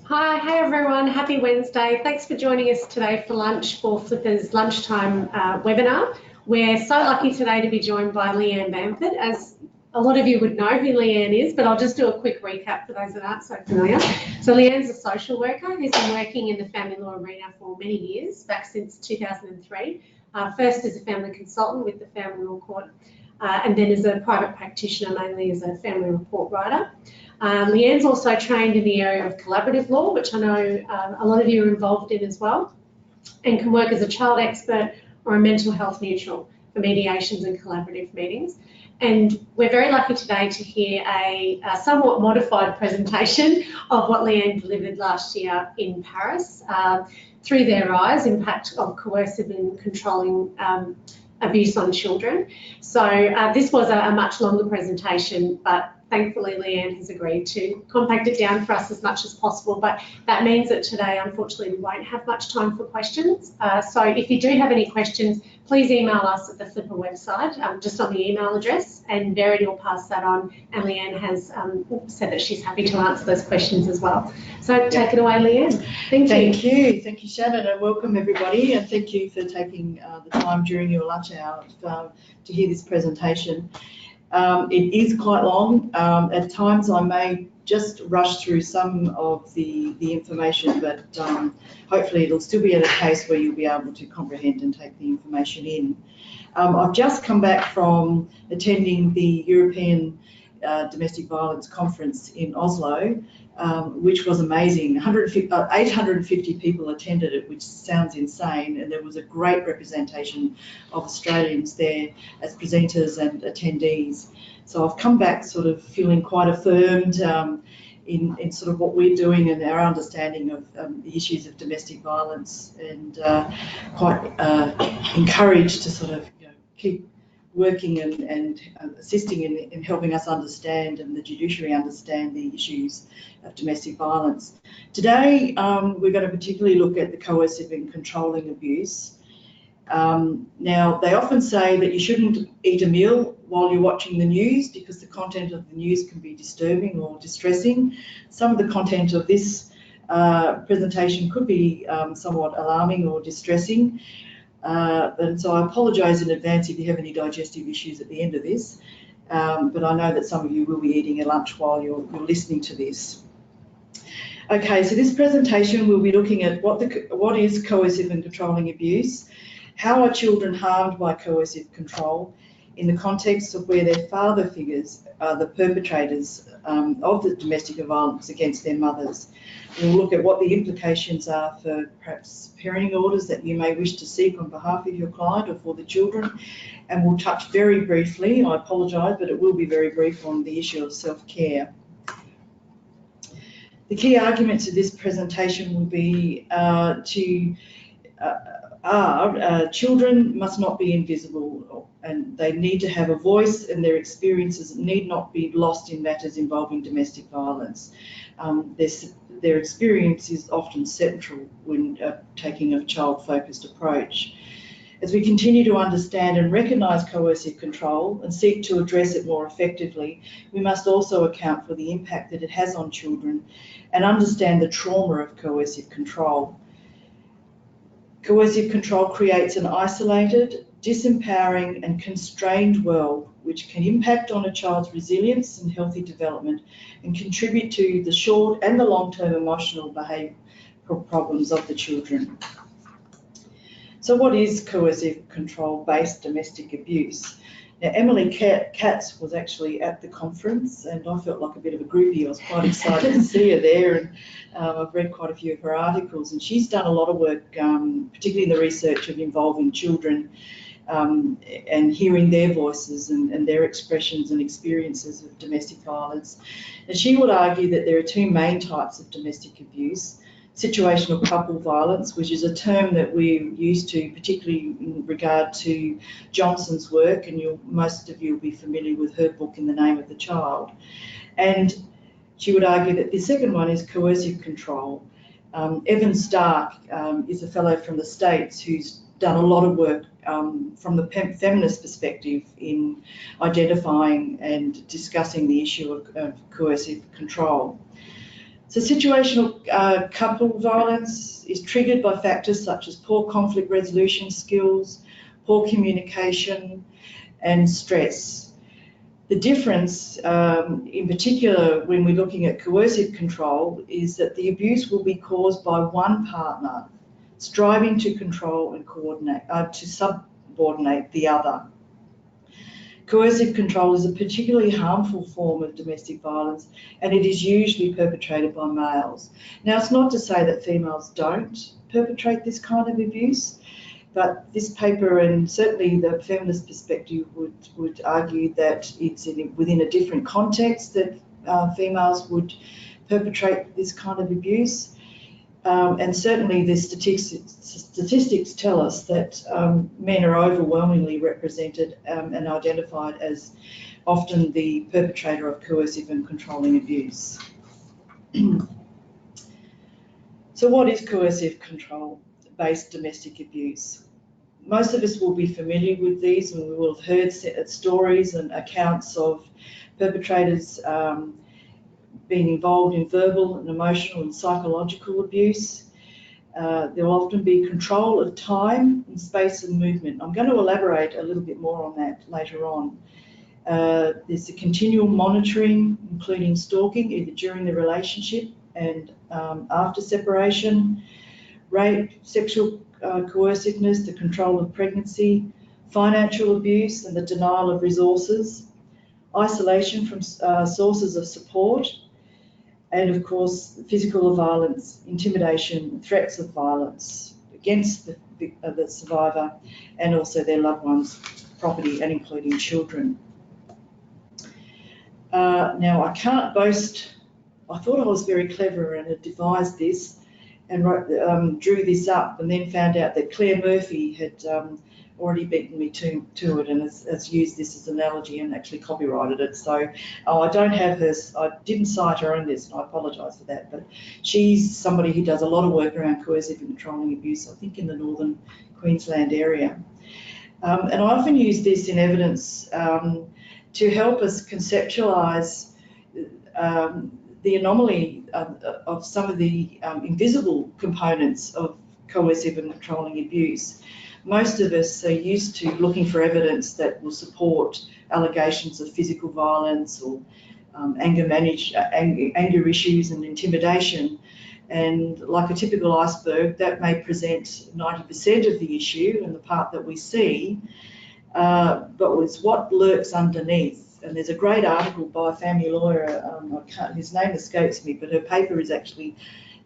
Hi everyone, happy Wednesday. Thanks for joining us today for lunch for Flipper's lunchtime webinar. We're so lucky today to be joined by Leanne Bamford. As a lot of you would know who Leanne is, but I'll just do a quick recap for those that aren't so familiar. So Leanne's a social worker who's been working in the family law arena for many years, back since 2003. First as a family consultant with the Family Law Court, and then as a private practitioner, mainly as a family report writer. Leanne's also trained in the area of collaborative law, which I know a lot of you are involved in as well, and can work as a child expert or a mental health neutral for mediations and collaborative meetings. And we're very lucky today to hear a somewhat modified presentation of what Leanne delivered last year in Paris, Through Their Eyes, Impact of Coercive and Controlling Abuse on Children. So this was a much longer presentation, but thankfully Leanne has agreed to compact it down for us as much as possible, but that means that today unfortunately we won't have much time for questions. So if you do have any questions, please email us at the Flipper website, just on the email address, and Verity will pass that on, and Leanne has said that she's happy to answer those questions as well. So take it away, Leanne. Thank you. Thank you, Shannon, and welcome everybody, and thank you for taking the time during your lunch hour to hear this presentation. It is quite long. At times I may just rush through some of the information, but hopefully it'll still be at a pace where you'll be able to comprehend and take the information in. I've just come back from attending the European Domestic Violence Conference in Oslo, which was amazing. 850 people attended it, which sounds insane, and there was a great representation of Australians there as presenters and attendees. So I've come back sort of feeling quite affirmed in sort of what we're doing and our understanding of the issues of domestic violence, and quite encouraged to sort of keep working and assisting in helping us understand, and the judiciary understand, the issues of domestic violence. Today we're going to particularly look at the coercive and controlling abuse. Now, they often say that you shouldn't eat a meal while you're watching the news because the content of the news can be disturbing or distressing. Some of the content of this presentation could be somewhat alarming or distressing. And so I apologise in advance if you have any digestive issues at the end of this, but I know that some of you will be eating a lunch while you're listening to this. Okay, so this presentation we'll be looking at what is coercive and controlling abuse, how are children harmed by coercive control in the context of where their father figures are the perpetrators of the domestic violence against their mothers. We'll look at what the implications are for perhaps parenting orders that you may wish to seek on behalf of your client or for the children, and we'll touch very briefly, I apologise, but it will be very brief, on the issue of self-care. The key arguments of this presentation will be children must not be invisible, and they need to have a voice, and their experiences need not be lost in matters involving domestic violence. Their experience is often central when taking a child-focused approach. As we continue to understand and recognise coercive control and seek to address it more effectively, we must also account for the impact that it has on children and understand the trauma of coercive control. Coercive control creates an isolated, disempowering and constrained world which can impact on a child's resilience and healthy development and contribute to the short and the long-term emotional behavioural problems of the children. So what is coercive control-based domestic abuse? Now, Emily Katz was actually at the conference, and I felt like a bit of a groupie. I was quite excited to see her there, and I've read quite a few of her articles, and she's done a lot of work, particularly in the research of involving children and hearing their voices and their expressions and experiences of domestic violence. And she would argue that there are two main types of domestic abuse: situational couple violence, which is a term that we're used to, particularly in regard to Johnson's work, and most of you will be familiar with her book In the Name of the Child. And she would argue that the second one is coercive control. Evan Stark is a fellow from the States who's done a lot of work from the feminist perspective in identifying and discussing the issue of coercive control. So situational couple violence is triggered by factors such as poor conflict resolution skills, poor communication, and stress. The difference, in particular, when we're looking at coercive control, is that the abuse will be caused by one partner striving to control and coordinate, to subordinate the other. Coercive control is a particularly harmful form of domestic violence, and it is usually perpetrated by males. Now, it's not to say that females don't perpetrate this kind of abuse, but this paper, and certainly the feminist perspective, would argue that it's within a different context that females would perpetrate this kind of abuse. And certainly the statistics tell us that men are overwhelmingly represented and identified as often the perpetrator of coercive and controlling abuse. So what is coercive control-based domestic abuse? Most of us will be familiar with these, and we will have heard stories and accounts of perpetrators being involved in verbal and emotional and psychological abuse. There will often be control of time and space and movement. I'm going to elaborate a little bit more on that later on. There's the continual monitoring, including stalking, either during the relationship and after separation, rape, sexual coerciveness, the control of pregnancy, financial abuse and the denial of resources, isolation from sources of support, and of course physical violence, intimidation, threats of violence against the survivor and also their loved ones, property and including children. Now I can't boast, I thought I was very clever and had devised this and drew this up, and then found out that Claire Murphy had already beaten me to it and has used this as an analogy and actually copyrighted it. So I don't have her, I didn't cite her on this, and I apologise for that, but she's somebody who does a lot of work around coercive and controlling abuse, I think in the northern Queensland area. And I often use this in evidence to help us conceptualise the anomaly of some of the invisible components of coercive and controlling abuse. Most of us are used to looking for evidence that will support allegations of physical violence or anger issues and intimidation. And like a typical iceberg, that may present 90% of the issue and the part that we see, but it's what lurks underneath. And there's a great article by a family lawyer, his name escapes me, but her paper is actually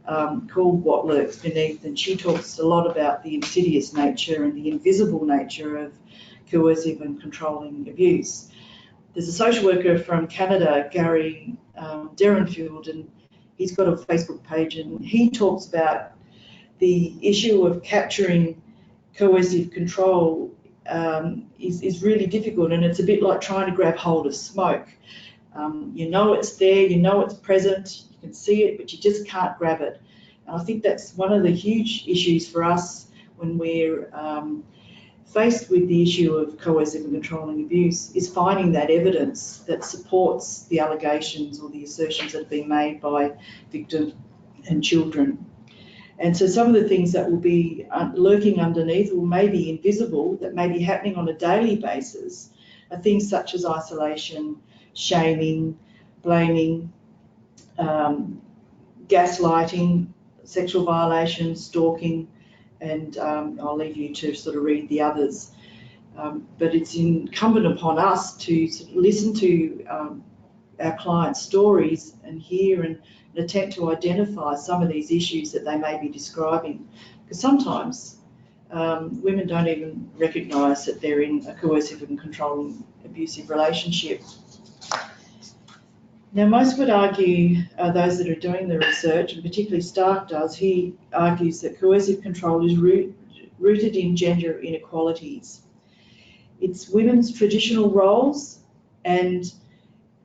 called What Lurks Beneath, and she talks a lot about the insidious nature and the invisible nature of coercive and controlling abuse. There's a social worker from Canada, Gary Derenfield, and he's got a Facebook page, and he talks about the issue of capturing coercive control is really difficult, and it's a bit like trying to grab hold of smoke. You know it's there, you know it's present, you can see it, but you just can't grab it. And I think that's one of the huge issues for us when we're faced with the issue of coercive and controlling abuse, is finding that evidence that supports the allegations or the assertions that have been made by victims and children. And so some of the things that will be lurking underneath, or maybe invisible, that may be happening on a daily basis, are things such as isolation, shaming, blaming, gaslighting, sexual violation, stalking, and I'll leave you to sort of read the others. But it's incumbent upon us to sort of listen to our clients' stories and hear and attempt to identify some of these issues that they may be describing. Because sometimes women don't even recognise that they're in a coercive and controlling abusive relationship. Now, most would argue, those that are doing the research, and particularly Stark does, he argues that coercive control is rooted in gender inequalities. It's women's traditional roles, and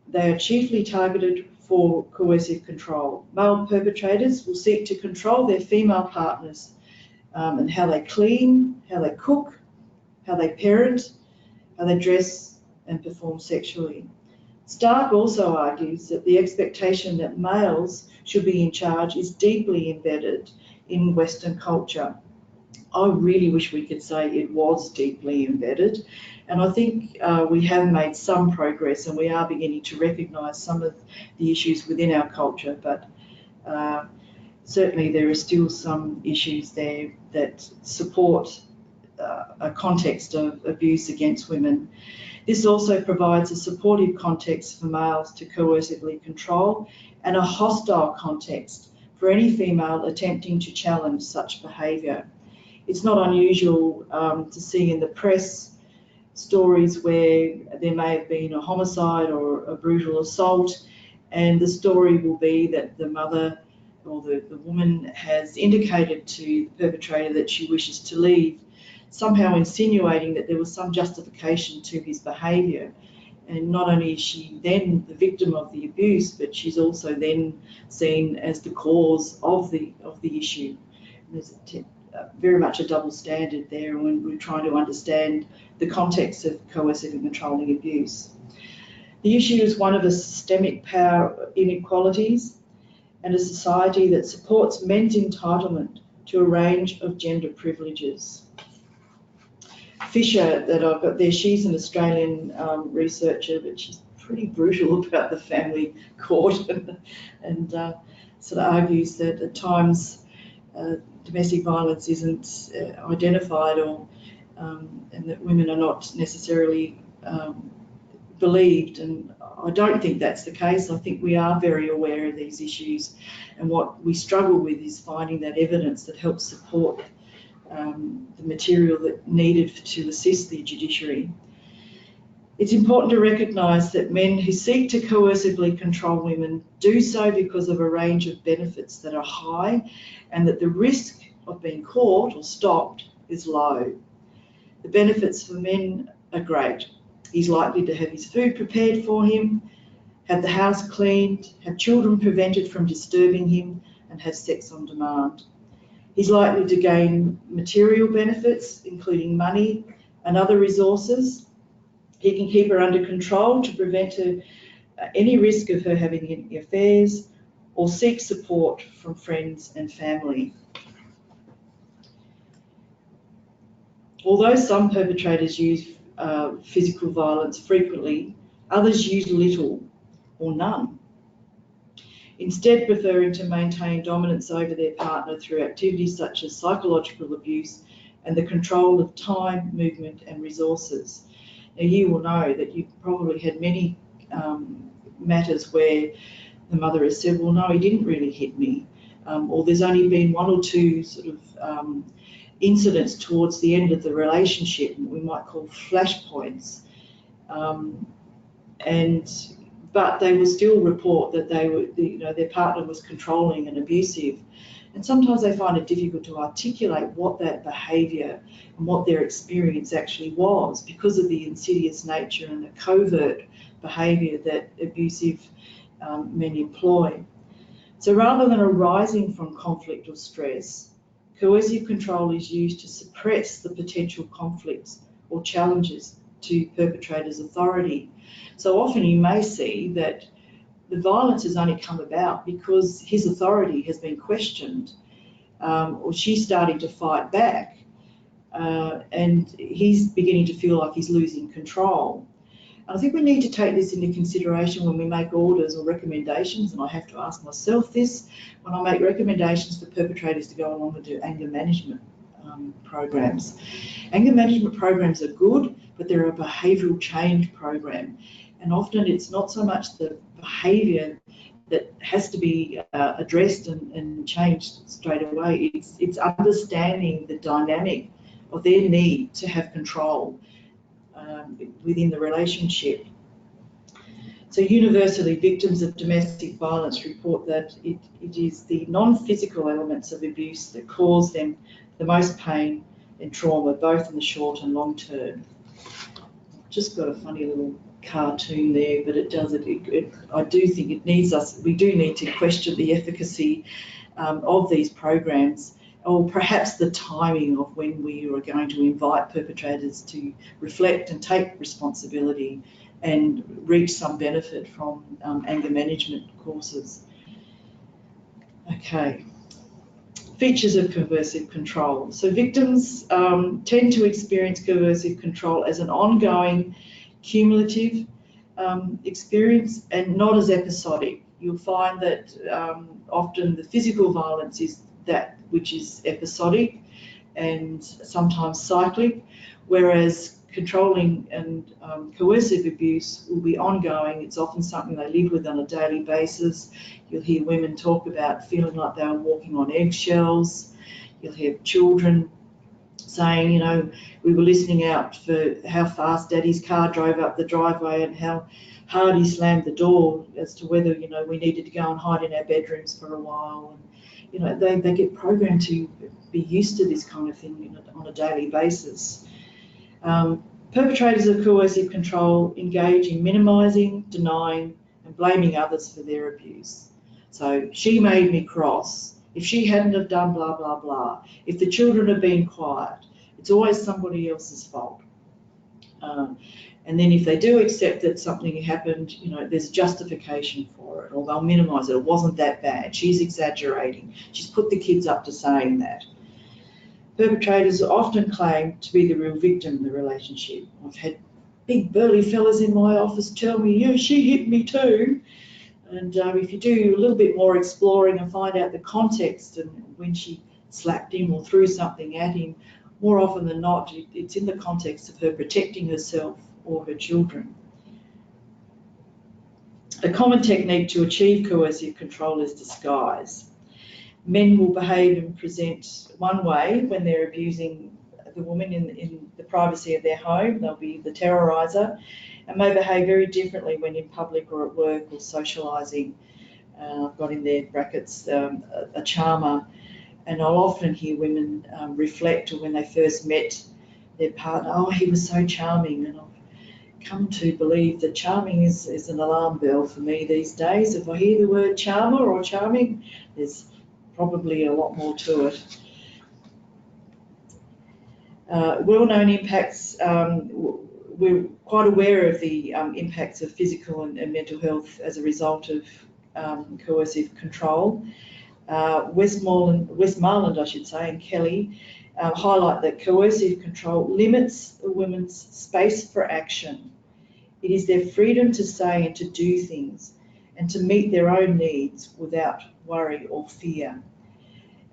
they are chiefly targeted for coercive control. Male perpetrators will seek to control their female partners and how they clean, how they cook, how they parent, how they dress and perform sexually. Stark also argues that the expectation that males should be in charge is deeply embedded in Western culture. I really wish we could say it was deeply embedded, and I think we have made some progress, and we are beginning to recognise some of the issues within our culture, but certainly there are still some issues there that support a context of abuse against women. This also provides a supportive context for males to coercively control and a hostile context for any female attempting to challenge such behaviour. It's not unusual to see in the press stories where there may have been a homicide or a brutal assault, and the story will be that the mother or the woman has indicated to the perpetrator that she wishes to leave, somehow insinuating that there was some justification to his behaviour. And not only is she then the victim of the abuse, but she's also then seen as the cause of the issue. There's very much a double standard there when we're trying to understand the context of coercive and controlling abuse. The issue is one of a systemic power inequalities and a society that supports men's entitlement to a range of gender privileges. Fisher, that I've got there, she's an Australian researcher, but she's pretty brutal about the family court and sort of argues that at times domestic violence isn't identified or and that women are not necessarily believed, and I don't think that's the case. I think we are very aware of these issues, and what we struggle with is finding that evidence that helps support the material that needed to assist the judiciary. It's important to recognise that men who seek to coercively control women do so because of a range of benefits that are high, and that the risk of being caught or stopped is low. The benefits for men are great. He's likely to have his food prepared for him, have the house cleaned, have children prevented from disturbing him, and have sex on demand. He's likely to gain material benefits, including money and other resources. He can keep her under control to prevent her, any risk of her having any affairs, or seek support from friends and family. Although some perpetrators use physical violence frequently, others use little or none, instead preferring to maintain dominance over their partner through activities such as psychological abuse and the control of time, movement and resources. Now, you will know that you've probably had many matters where the mother has said, well, no, he didn't really hit me, or there's only been one or two sort of incidents towards the end of the relationship, we might call flashpoints, but they will still report that they were, their partner was controlling and abusive, and sometimes they find it difficult to articulate what that behaviour and what their experience actually was because of the insidious nature and the covert behaviour that abusive men employ. So rather than arising from conflict or stress, coercive control is used to suppress the potential conflicts or challenges to perpetrators' authority. So often you may see that the violence has only come about because his authority has been questioned, or she's starting to fight back, and he's beginning to feel like he's losing control. I think we need to take this into consideration when we make orders or recommendations, and I have to ask myself this when I make recommendations for perpetrators to go along and do anger management programs. Anger management programs are good, but they're a behavioural change program, and often it's not so much the behaviour that has to be addressed and changed straight away. It's understanding the dynamic of their need to have control within the relationship. So universally, victims of domestic violence report that it is the non-physical elements of abuse that cause them the most pain and trauma, both in the short and long term. Just got a funny little cartoon there, but it does it. I do think it needs us. We do need to question the efficacy of these programs, or perhaps the timing of when we are going to invite perpetrators to reflect and take responsibility and reach some benefit from anger management courses. Okay. Features of coercive control. So victims tend to experience coercive control as an ongoing, cumulative experience and not as episodic. You'll find that often the physical violence is that which is episodic and sometimes cyclic, whereas controlling and coercive abuse will be ongoing. It's often something they live with on a daily basis. You'll hear women talk about feeling like they were walking on eggshells. You'll hear children saying, you know, we were listening out for how fast Daddy's car drove up the driveway and how hard he slammed the door as to whether, you know, we needed to go and hide in our bedrooms for a while. And, you know, they get programmed to be used to this kind of thing on a daily basis. Perpetrators of coercive control engage in minimising, denying and blaming others for their abuse. So she made me cross. If she hadn't have done blah, blah, blah, if the children had been quiet, it's always somebody else's fault. And then if they do accept that something happened, you know, there's justification for it, or they'll minimise it. It wasn't that bad. She's exaggerating. She's put the kids up to saying that. Perpetrators often claim to be the real victim of the relationship. I've had big burly fellas in my office tell me, yeah, she hit me too. And if you do a little bit more exploring and find out the context and when she slapped him or threw something at him, more often than not, it's in the context of her protecting herself or her children. A common technique to achieve coercive control is disguise. Men will behave and present one way when they're abusing the woman in the privacy of their home. They'll be the terroriser, and may behave very differently when in public or at work or socialising. I've got in their brackets a charmer, and I'll often hear women reflect when they first met their partner, oh, he was so charming, and I've come to believe that charming is an alarm bell for me these days. If I hear the word charmer or charming, there's probably a lot more to it. Well-known impacts, we're quite aware of the impacts of physical and mental health as a result of coercive control. Westmoreland, I should say, and Kelly highlight that coercive control limits the women's space for action. It is their freedom to say and to do things and to meet their own needs without worry or fear.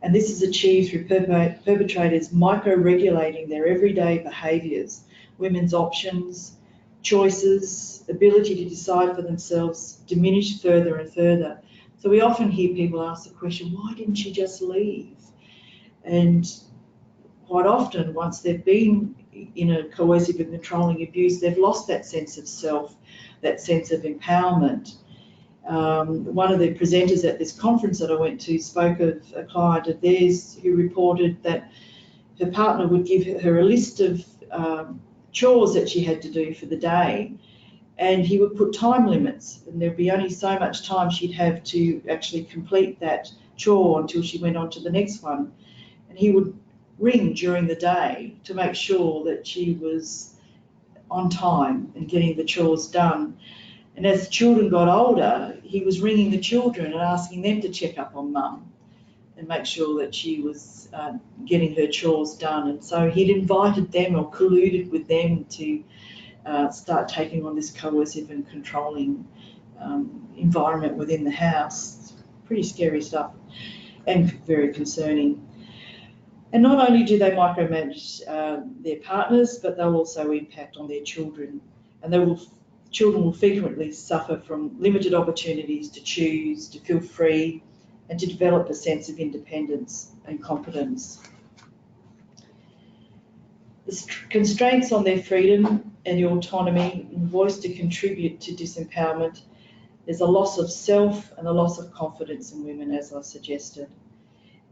And this is achieved through perpetrators micro-regulating their everyday behaviours, women's options, choices, ability to decide for themselves diminish further and further. So we often hear people ask the question, why didn't she just leave? And quite often, once they've been in a coercive and controlling abuse, they've lost that sense of self, that sense of empowerment. One of the presenters at this conference that I went to spoke of a client of theirs who reported that her partner would give her a list of chores that she had to do for the day, and he would put time limits, and there'd be only so much time she'd have to actually complete that chore until she went on to the next one. And he would ring during the day to make sure that she was on time and getting the chores done. And as the children got older, he was ringing the children and asking them to check up on mum and make sure that she was getting her chores done. And so he'd invited them or colluded with them to start taking on this coercive and controlling environment within the house. Pretty scary stuff and very concerning. And not only do they micromanage their partners, but they'll also impact on their children. And children will frequently suffer from limited opportunities to choose, to feel free, and to develop a sense of independence and competence. The constraints on their freedom and autonomy and voice to contribute to disempowerment, there's a loss of self and a loss of confidence in women, as I suggested.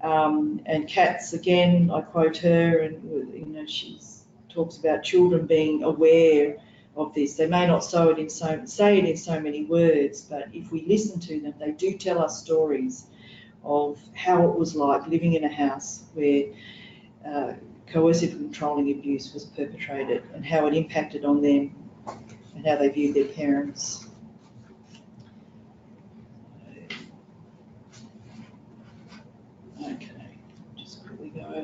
And Katz, again, I quote her, and you know, she talks about children being aware of this. They may not say it in so many words, but if we listen to them, they do tell us stories of how it was like living in a house where coercive and controlling abuse was perpetrated and how it impacted on them and how they viewed their parents.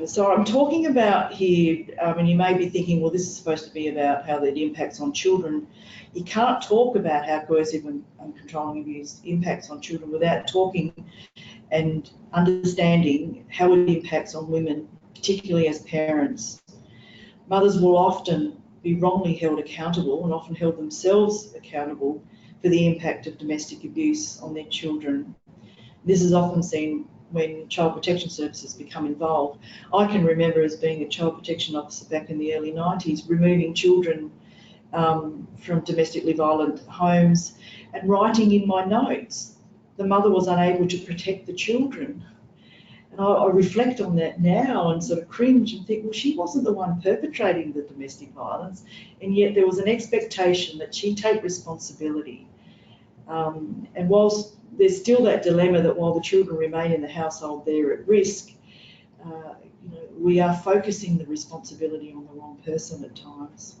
So I'm talking about here, and you may be thinking, well, this is supposed to be about how it impacts on children. You can't talk about how coercive and controlling abuse impacts on children without talking and understanding how it impacts on women, particularly as parents. Mothers will often be wrongly held accountable and often held themselves accountable for the impact of domestic abuse on their children. This is often seen when child protection services become involved. I can remember as being a child protection officer back in the early 90s, removing children from domestically violent homes and writing in my notes, the mother was unable to protect the children. And I reflect on that now and sort of cringe and think, well, she wasn't the one perpetrating the domestic violence, and yet there was an expectation that she take responsibility. And whilst there's still that dilemma that while the children remain in the household, they're at risk, we are focusing the responsibility on the wrong person at times.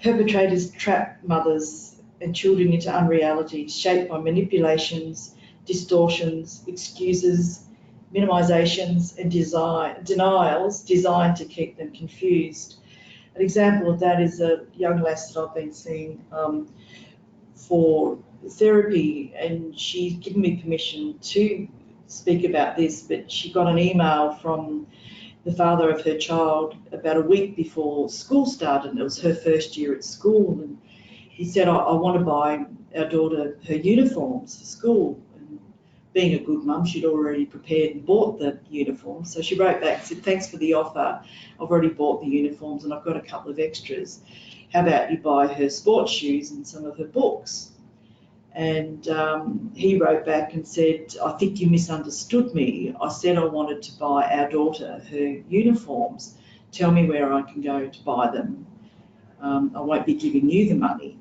Perpetrators trap mothers and children into unrealities shaped by manipulations, distortions, excuses, minimisations and denials designed to keep them confused. An example of that is a young lass that I've been seeing for therapy, and she's given me permission to speak about this, but she got an email from the father of her child about a week before school started, and it was her first year at school, and he said, I want to buy our daughter her uniforms for school. And being a good mum, she'd already prepared and bought the uniforms, so she wrote back and said, thanks for the offer, I've already bought the uniforms and I've got a couple of extras. How about you buy her sports shoes and some of her books? And he wrote back and said, I think you misunderstood me. I said I wanted to buy our daughter her uniforms. Tell me where I can go to buy them. I won't be giving you the money.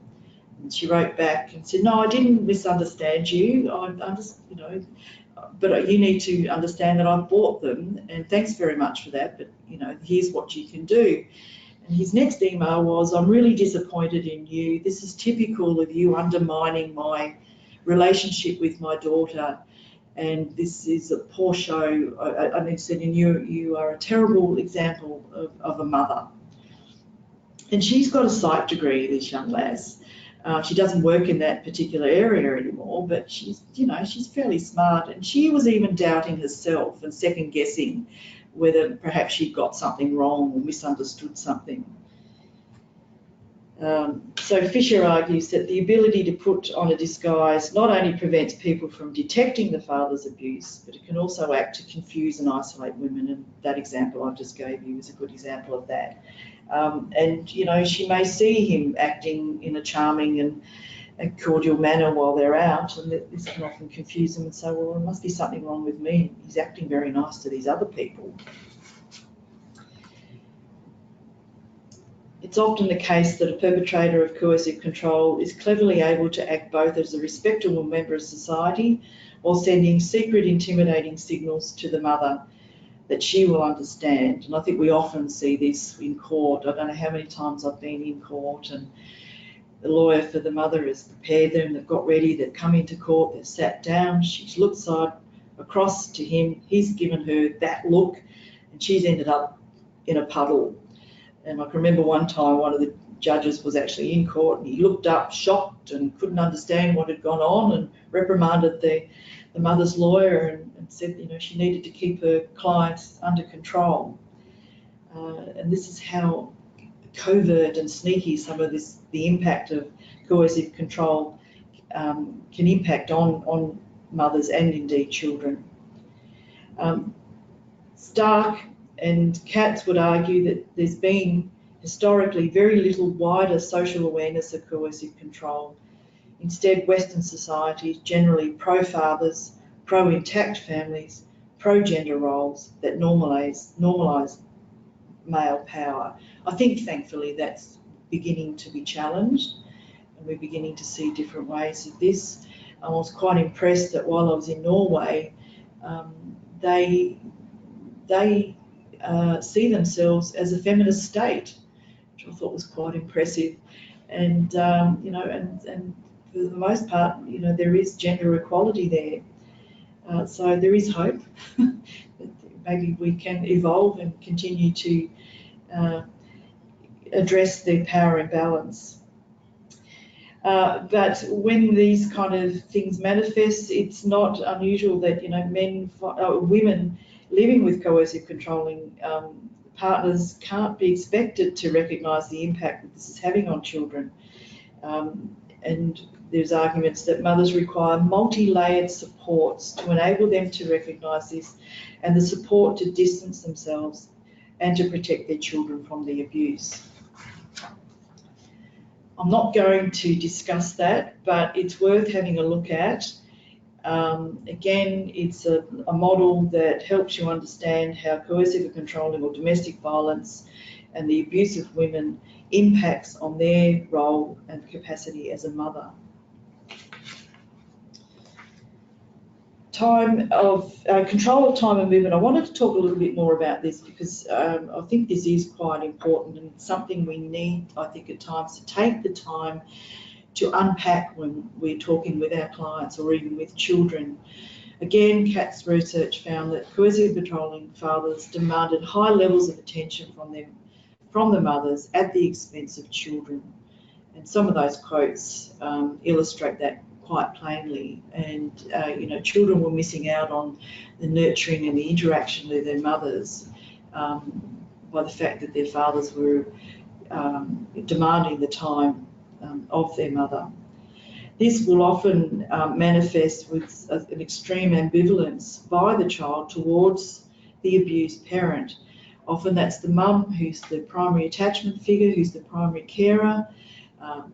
And she wrote back and said, no, I didn't misunderstand you. I just, but you need to understand that I've bought them, and thanks very much for that, but, here's what you can do. And his next email was, I'm really disappointed in you. This is typical of you undermining my relationship with my daughter, and this is a poor show. I said, and you are a terrible example of a mother. And she's got a psych degree, this young lass. She doesn't work in that particular area anymore, but she's fairly smart, and she was even doubting herself and second guessing whether perhaps she'd got something wrong or misunderstood something. So Fisher argues that the ability to put on a disguise not only prevents people from detecting the father's abuse, but it can also act to confuse and isolate women, and that example I just gave you is a good example of that. And she may see him acting in a charming and a cordial manner while they're out, and this can often confuse them and say, well, there must be something wrong with me. He's acting very nice to these other people. It's often the case that a perpetrator of coercive control is cleverly able to act both as a respectable member of society while sending secret, intimidating signals to the mother that she will understand. And I think we often see this in court. I don't know how many times I've been in court and the lawyer for the mother has prepared them, they've got ready, they've come into court, they've sat down, she's looked across to him, he's given her that look, and she's ended up in a puddle. And I can remember one time one of the judges was actually in court, and he looked up shocked and couldn't understand what had gone on, and reprimanded the mother's lawyer and said, she needed to keep her clients under control. And this is how covert and sneaky some of the impact of coercive control can impact on mothers and indeed children. Stark and Katz would argue that there's been historically very little wider social awareness of coercive control. Instead, Western society is generally pro-fathers, pro-intact families, pro-gender roles that normalise male power. I think, thankfully, that's beginning to be challenged, and we're beginning to see different ways of this. I was quite impressed that while I was in Norway, they see themselves as a feminist state, which I thought was quite impressive. And and for the most part, there is gender equality there. So there is hope. maybe we can evolve and continue to address the power imbalance. But when these kind of things manifest, it's not unusual that, you know, women living with coercive controlling partners can't be expected to recognise the impact that this is having on children. And there's arguments that mothers require multi-layered supports to enable them to recognise this, and the support to distance themselves and to protect their children from the abuse. I'm not going to discuss that, but it's worth having a look at. Again, it's a model that helps you understand how coercive or controlling or domestic violence and the abuse of women impacts on their role and capacity as a mother. Control of time and movement. I wanted to talk a little bit more about this because I think this is quite important and something we need, I think, at times to take the time to unpack when we're talking with our clients or even with children. Again, Kat's research found that coercive controlling fathers demanded high levels of attention from the mothers at the expense of children. And some of those quotes illustrate that quite plainly. And you know, children were missing out on the nurturing and the interaction with their mothers by the fact that their fathers were demanding the time of their mother. This will often manifest with an extreme ambivalence by the child towards the abused parent. Often that's the mum who's the primary attachment figure, who's the primary carer.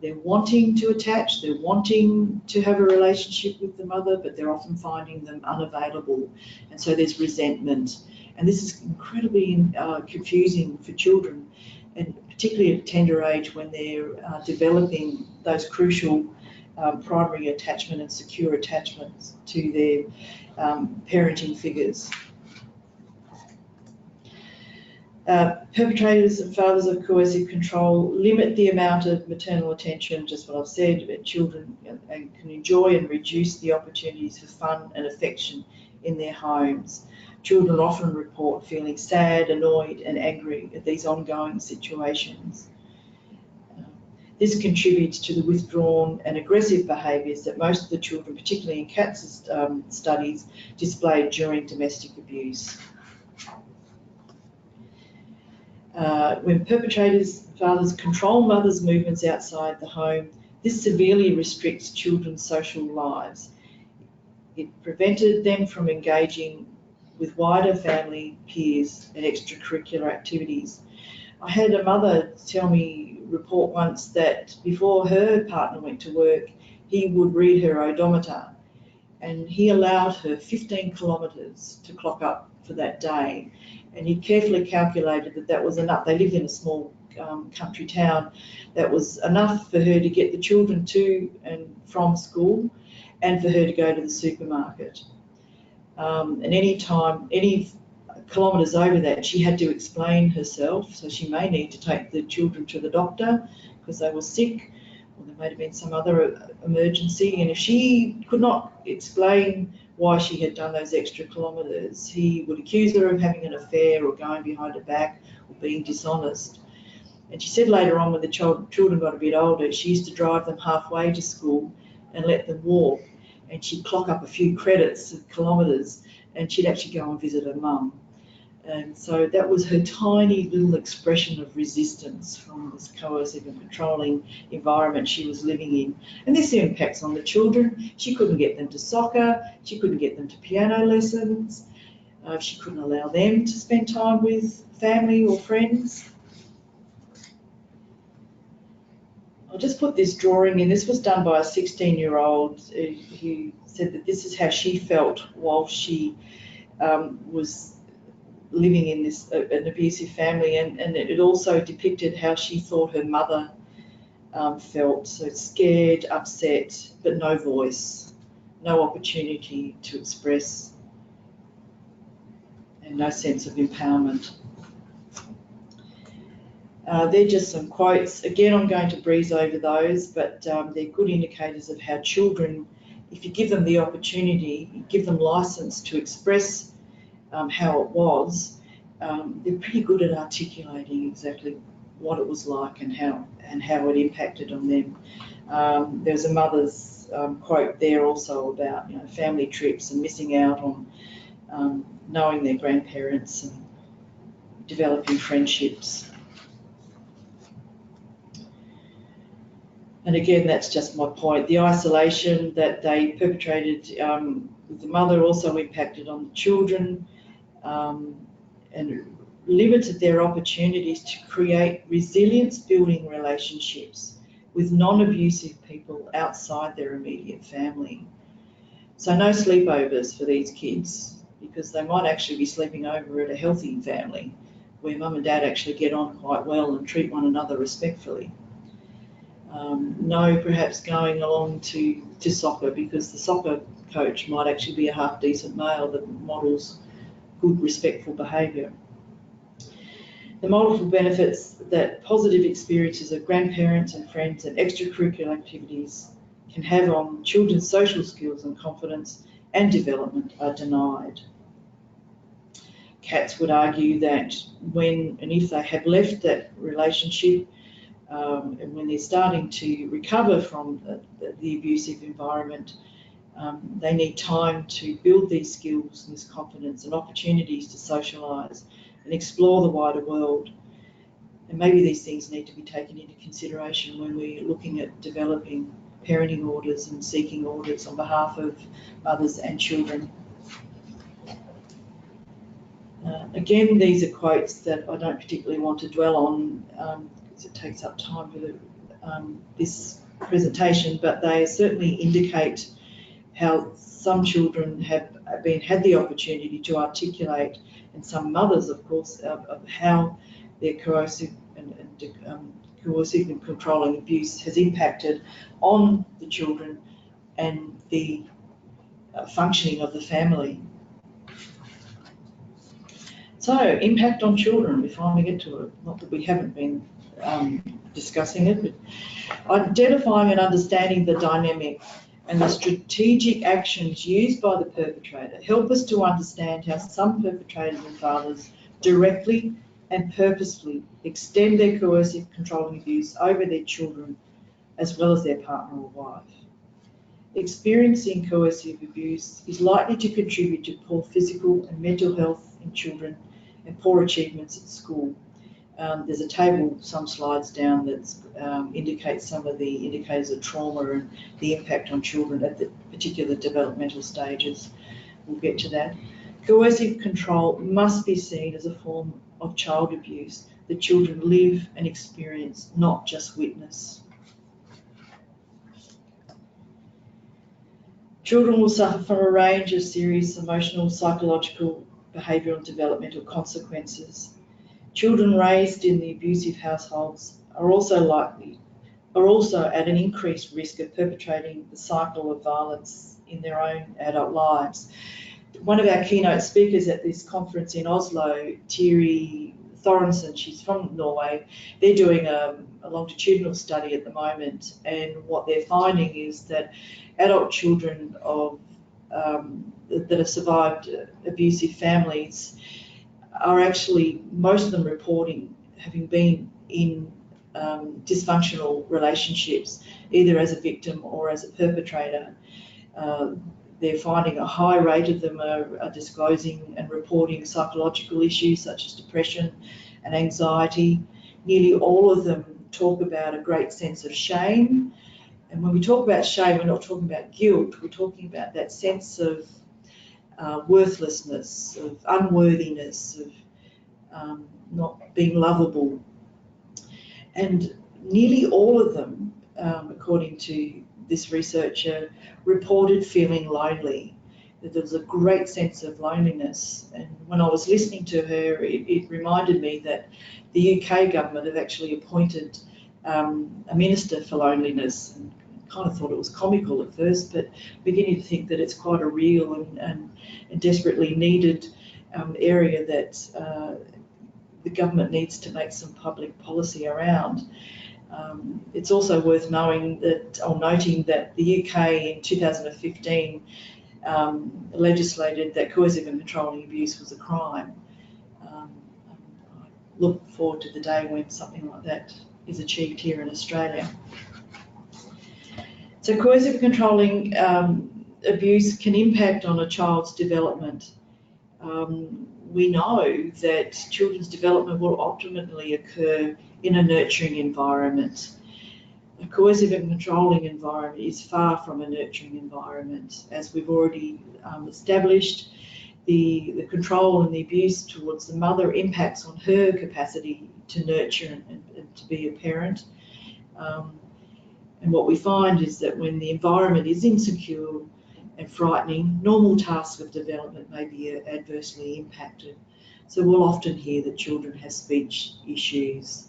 They're wanting to attach, they're wanting to have a relationship with the mother, but they're often finding them unavailable. And so there's resentment. And this is incredibly confusing for children, and particularly at a tender age when they're developing those crucial primary attachment and secure attachments to their parenting figures. Perpetrators and fathers of coercive control limit the amount of maternal attention, just what I've said, that children can enjoy, and reduce the opportunities for fun and affection in their homes. Children often report feeling sad, annoyed and angry at these ongoing situations. This contributes to the withdrawn and aggressive behaviours that most of the children, particularly in Kat's studies, displayed during domestic abuse. When perpetrators, fathers control mothers' movements outside the home, this severely restricts children's social lives. It prevented them from engaging with wider family, peers and extracurricular activities. I had a mother report once that before her partner went to work, he would read her odometer, and he allowed her 15 kilometres to clock up for that day. And he carefully calculated that that was enough. They lived in a small country town. That was enough for her to get the children to and from school, and for her to go to the supermarket. And any kilometres over that, she had to explain herself. So she may need to take the children to the doctor because they were sick, or there may have been some other emergency. And if she could not explain why she had done those extra kilometres, he would accuse her of having an affair or going behind her back or being dishonest. And she said later on, when the children got a bit older, she used to drive them halfway to school and let them walk, and she'd clock up a few credits of kilometres, and she'd actually go and visit her mum. And so that was her tiny little expression of resistance from this coercive and controlling environment she was living in. And this impacts on the children. She couldn't get them to soccer, she couldn't get them to piano lessons, she couldn't allow them to spend time with family or friends. I'll just put this drawing in. This was done by a 16-year-old who said that this is how she felt while she was living in this an abusive family, and it also depicted how she thought her mother felt. So scared, upset, but no voice, no opportunity to express, and no sense of empowerment. They're just some quotes. Again, I'm going to breeze over those, but they're good indicators of how children, if you give them the opportunity, you give them license to express how it was, they're pretty good at articulating exactly what it was like and how it impacted on them. There's a mother's quote there also about family trips and missing out on knowing their grandparents and developing friendships. And again, that's just my point. The isolation that they perpetrated with the mother also impacted on the children and limited their opportunities to create resilience-building relationships with non-abusive people outside their immediate family. So no sleepovers for these kids, because they might actually be sleeping over at a healthy family where mum and dad actually get on quite well and treat one another respectfully. No perhaps going along to soccer, because the soccer coach might actually be a half decent male that models good respectful behaviour. The multiple benefits that positive experiences of grandparents and friends and extracurricular activities can have on children's social skills and confidence and development are denied. Katz would argue that when and if they have left that relationship and when they're starting to recover from the abusive environment, they need time to build these skills and this confidence and opportunities to socialise and explore the wider world. And maybe these things need to be taken into consideration when we're looking at developing parenting orders and seeking orders on behalf of mothers and children. Again, these are quotes that I don't particularly want to dwell on because it takes up time for this presentation, but they certainly indicate how some children have had the opportunity to articulate, and some mothers, of course, of how their coercive and controlling abuse has impacted on the children and the functioning of the family. So, impact on children, we finally get to it. Not that we haven't been discussing it, but identifying and understanding the dynamic and the strategic actions used by the perpetrator help us to understand how some perpetrators and fathers directly and purposefully extend their coercive controlling abuse over their children as well as their partner or wife. Experiencing coercive abuse is likely to contribute to poor physical and mental health in children and poor achievements at school. There's a table, some slides down, that indicates some of the indicators of trauma and the impact on children at the particular developmental stages. We'll get to that. Coercive control must be seen as a form of child abuse that children live and experience, not just witness. Children will suffer from a range of serious emotional, psychological, behavioural and developmental consequences. Children raised in the abusive households are also at an increased risk of perpetrating the cycle of violence in their own adult lives. One of our keynote speakers at this conference in Oslo, Thierry Thorensen, she's from Norway, they're doing a longitudinal study at the moment, and what they're finding is that adult children that have survived abusive families are actually, most of them reporting having been in dysfunctional relationships, either as a victim or as a perpetrator. They're finding a high rate of them are disclosing and reporting psychological issues such as depression and anxiety. Nearly all of them talk about a great sense of shame. And when we talk about shame, we're not talking about guilt, we're talking about that sense of worthlessness, of unworthiness, of not being lovable. And nearly all of them, according to this researcher, reported feeling lonely, that there was a great sense of loneliness. And when I was listening to her, it reminded me that the UK government have actually appointed a minister for loneliness. And kind of thought it was comical at first, but beginning to think that it's quite a real and desperately needed area that the government needs to make some public policy around. It's also worth noting that the UK in 2015 legislated that coercive and controlling abuse was a crime. I look forward to the day when something like that is achieved here in Australia. So coercive and controlling abuse can impact on a child's development. We know that children's development will ultimately occur in a nurturing environment. A coercive and controlling environment is far from a nurturing environment. As we've already established, the control and the abuse towards the mother impacts on her capacity to nurture and to be a parent. And what we find is that when the environment is insecure and frightening, normal tasks of development may be adversely impacted. So we'll often hear that children have speech issues,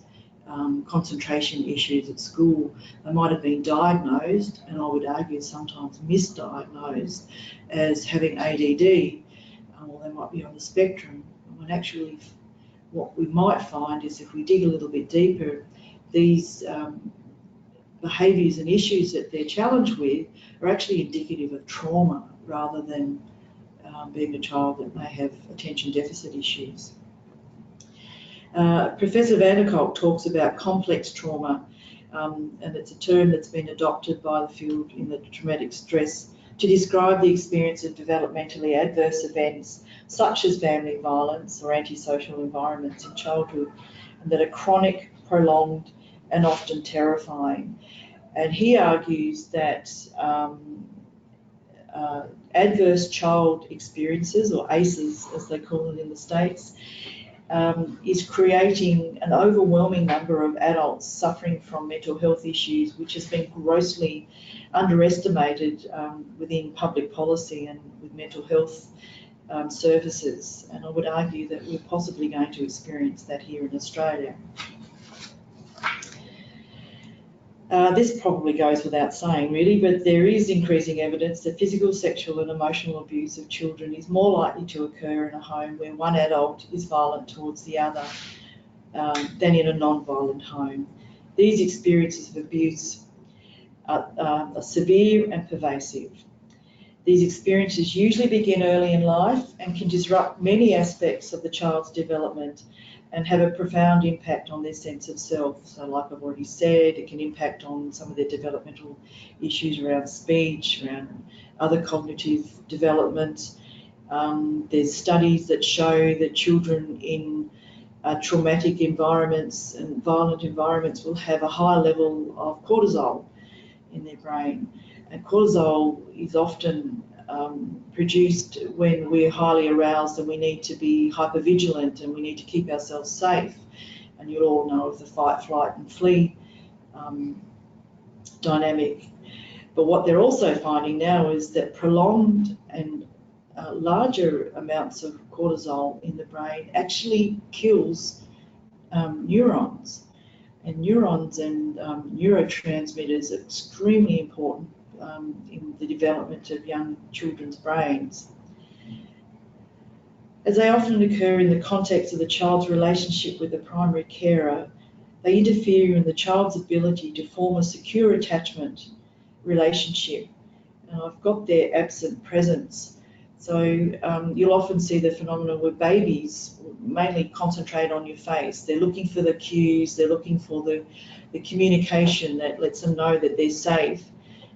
concentration issues at school. They might have been diagnosed, and I would argue sometimes misdiagnosed, as having ADD, or they might be on the spectrum. When actually what we might find is if we dig a little bit deeper, these behaviours and issues that they're challenged with are actually indicative of trauma rather than being a child that may have attention deficit issues. Professor Vanderkolk talks about complex trauma, and it's a term that's been adopted by the field in the traumatic stress to describe the experience of developmentally adverse events such as family violence or antisocial environments in childhood, and that are chronic, prolonged, and often terrifying. And he argues that adverse child experiences, or ACEs as they call it in the States, is creating an overwhelming number of adults suffering from mental health issues, which has been grossly underestimated within public policy and with mental health services. And I would argue that we're possibly going to experience that here in Australia. This probably goes without saying, really, but there is increasing evidence that physical, sexual and emotional abuse of children is more likely to occur in a home where one adult is violent towards the other than in a non-violent home. These experiences of abuse are severe and pervasive. These experiences usually begin early in life and can disrupt many aspects of the child's development and have a profound impact on their sense of self. So like I've already said, it can impact on some of their developmental issues around speech, around other cognitive development. There's studies that show that children in traumatic environments and violent environments will have a high level of cortisol in their brain. And cortisol is often produced when we're highly aroused and we need to be hypervigilant and we need to keep ourselves safe. And you'll all know of the fight, flight and flee dynamic. But what they're also finding now is that prolonged and larger amounts of cortisol in the brain actually kills neurons. And neurons and neurotransmitters are extremely important in the development of young children's brains. As they often occur in the context of the child's relationship with the primary carer, they interfere in the child's ability to form a secure attachment relationship. And I've got their absent presence. So you'll often see the phenomenon where babies mainly concentrate on your face. They're looking for the cues, they're looking for the communication that lets them know that they're safe.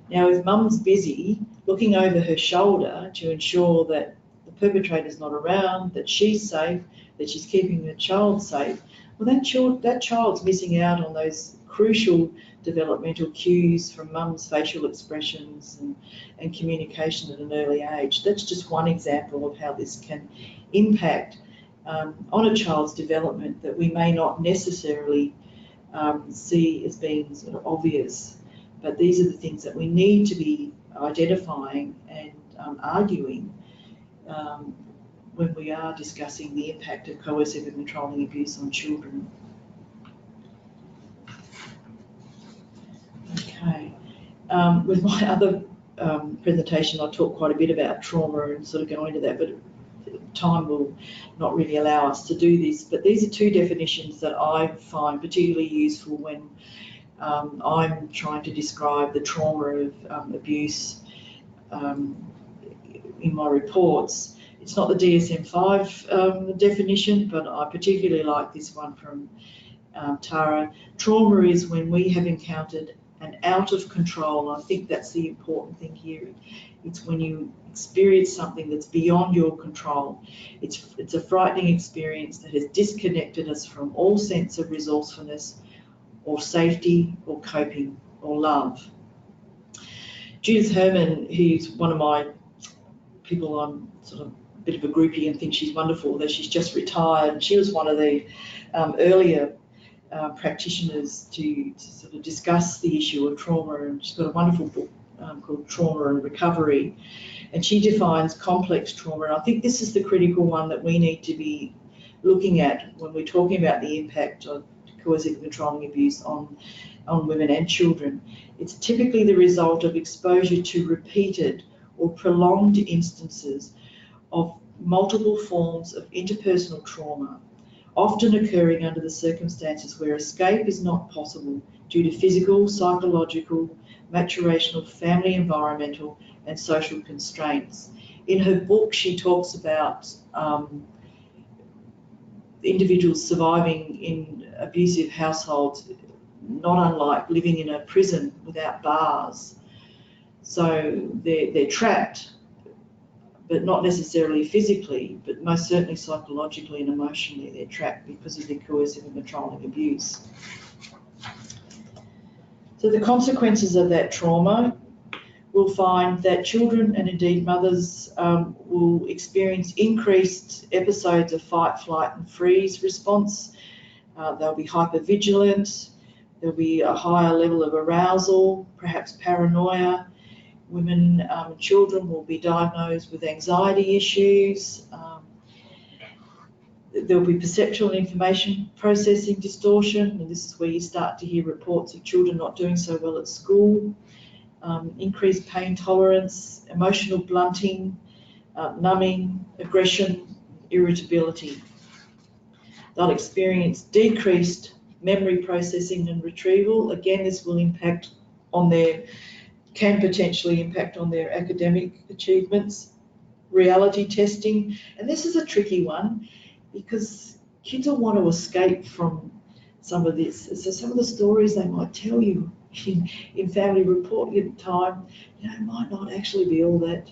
Now, if mum's busy looking over her shoulder to ensure that the perpetrator's not around, that she's safe, that she's keeping her child safe, well, that child's missing out on those crucial developmental cues from mum's facial expressions and communication at an early age. That's just one example of how this can impact on a child's development that we may not necessarily see as being sort of obvious. But these are the things that we need to be identifying and arguing when we are discussing the impact of coercive and controlling abuse on children. Okay. With my other presentation, I talked quite a bit about trauma and sort of go into that, but time will not really allow us to do this. But these are two definitions that I find particularly useful when I'm trying to describe the trauma of abuse in my reports. It's not the DSM-5 definition, but I particularly like this one from Tara. Trauma is when we have encountered an out of control. I think that's the important thing here. It's when you experience something that's beyond your control. It's a frightening experience that has disconnected us from all sense of resourcefulness or safety or coping or love. Judith Herman, who's one of my people, I'm sort of a bit of a groupie and think she's wonderful, that she's just retired. She was one of the earlier practitioners to sort of discuss the issue of trauma, and she's got a wonderful book called Trauma and Recovery, and she defines complex trauma, and I think this is the critical one that we need to be looking at when we're talking about the impact of coercive and controlling abuse on women and children. It's typically the result of exposure to repeated or prolonged instances of multiple forms of interpersonal trauma, often occurring under the circumstances where escape is not possible due to physical, psychological, maturational, family, environmental, and social constraints. In her book, she talks about individuals surviving in abusive households, not unlike living in a prison without bars. So they're trapped, but not necessarily physically, but most certainly psychologically and emotionally they're trapped because of the coercive and controlling abuse. So the consequences of that trauma, we'll find that children and indeed mothers will experience increased episodes of fight, flight and freeze response. They'll be hypervigilant, there'll be a higher level of arousal, perhaps paranoia. Women and children will be diagnosed with anxiety issues. There'll be perceptual and information processing distortion, and this is where you start to hear reports of children not doing so well at school. Increased pain tolerance, emotional blunting, numbing, aggression, irritability. They'll experience decreased memory processing and retrieval. Again, this will can potentially impact on their academic achievements. Reality testing, and this is a tricky one because kids will want to escape from some of this. So some of the stories they might tell you in family report time, might not actually be all that